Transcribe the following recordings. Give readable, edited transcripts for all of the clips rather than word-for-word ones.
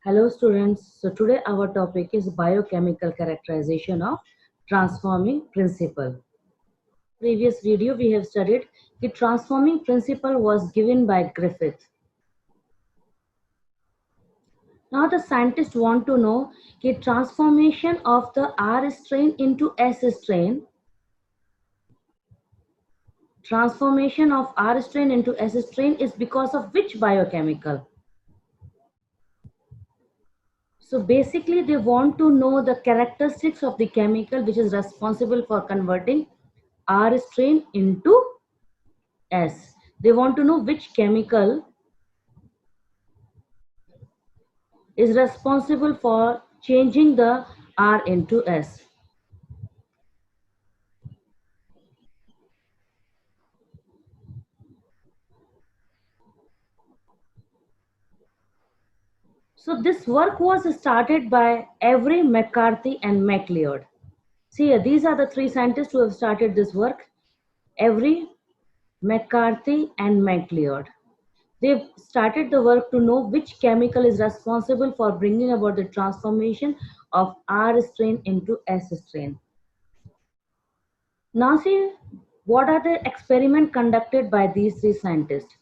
Hello students, so today our topic is biochemical characterization of transforming principle. Previous video we have studied the transforming principle was given by Griffith. Now the scientists want to know the transformation of the R strain into S strain. Transformation of R strain into S strain is because of which biochemical? So basically they want to know the characteristics of the chemical which is responsible for converting R strain into S. They want to know which chemical is responsible for changing the R into S. So this work was started by Avery, McCarthy and MacLeod. See here, these are the three scientists who have started this work. Avery, McCarthy and MacLeod. They've started the work to know which chemical is responsible for bringing about the transformation of R strain into S strain. Now see, what are the experiments conducted by these three scientists?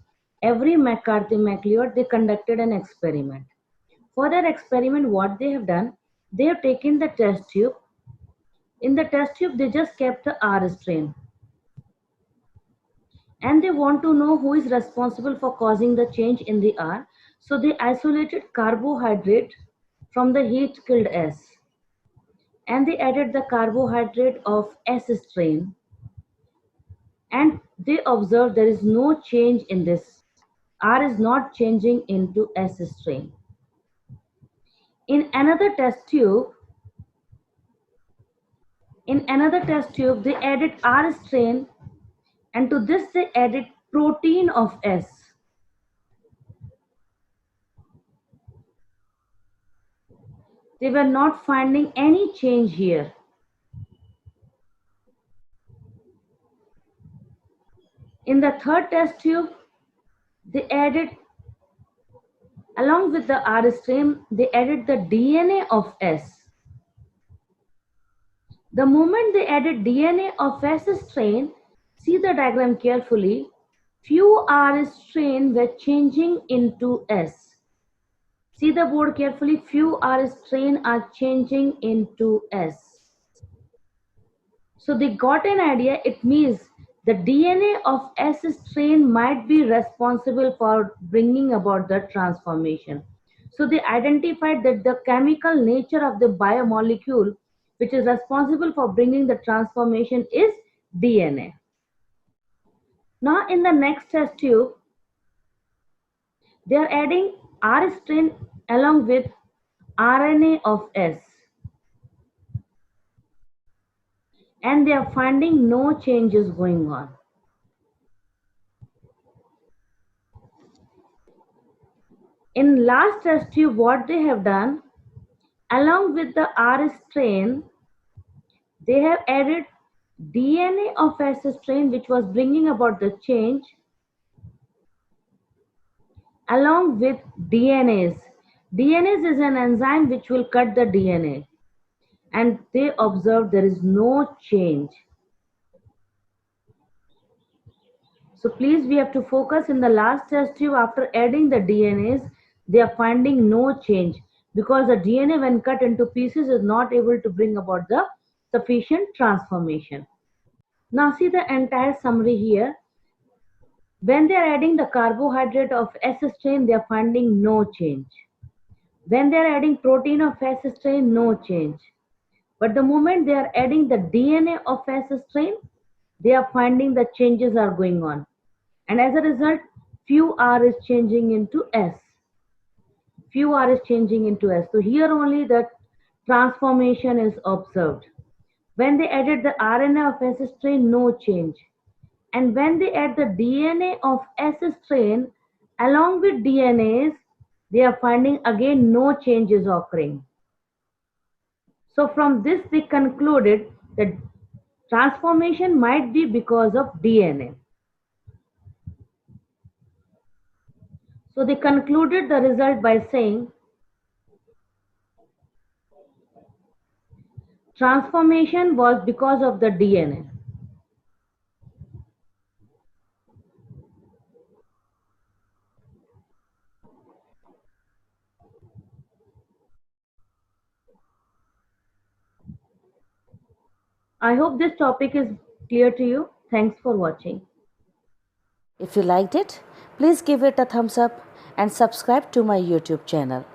Every McCarthy, MacLeod, they conducted an experiment. For that experiment, what they have done, they have taken the test tube. In the test tube, they just kept the R strain. And they want to know who is responsible for causing the change in the R. So they isolated carbohydrate from the heat killed S. And they added the carbohydrate of S strain. And they observed there is no change in this. R is not changing into S strain. In another test tube, they added R strain, and to this they added protein of S. They were not finding any change here. In the third test tube, they added, along with the R strain, they added the DNA of S. The moment they added DNA of S strain, see the diagram carefully, few R strain were changing into S. See the board carefully, few R strain are changing into S. So they got an idea, it means the DNA of S strain might be responsible for bringing about the transformation. So they identified that the chemical nature of the biomolecule which is responsible for bringing the transformation is DNA. Now in the next test tube, they are adding R strain along with RNA of S. And they are finding no changes going on. In last test tube, what they have done, along with the R strain, they have added DNA of S strain which was bringing about the change along with DNase. DNase is an enzyme which will cut the DNA, and they observed there is no change. So please, we have to focus in the last test tube. After adding the DNase, they are finding no change because the DNA when cut into pieces is not able to bring about the sufficient transformation. Now see the entire summary here. When they are adding the carbohydrate of S strain, they are finding no change. When they are adding protein of S strain, no change. But the moment they are adding the DNA of S strain, they are finding the changes are going on. And as a result, few R is changing into S. Few R is changing into S. So here only the transformation is observed. When they added the RNA of S strain, no change. And when they add the DNA of S strain along with DNase, they are finding again no changes occurring. So from this they concluded that transformation might be because of DNA. So they concluded the result by saying Transformation was because of the DNA. I hope this topic is clear to you. Thanks for watching. If you liked it, please give it a thumbs up and subscribe to my YouTube channel.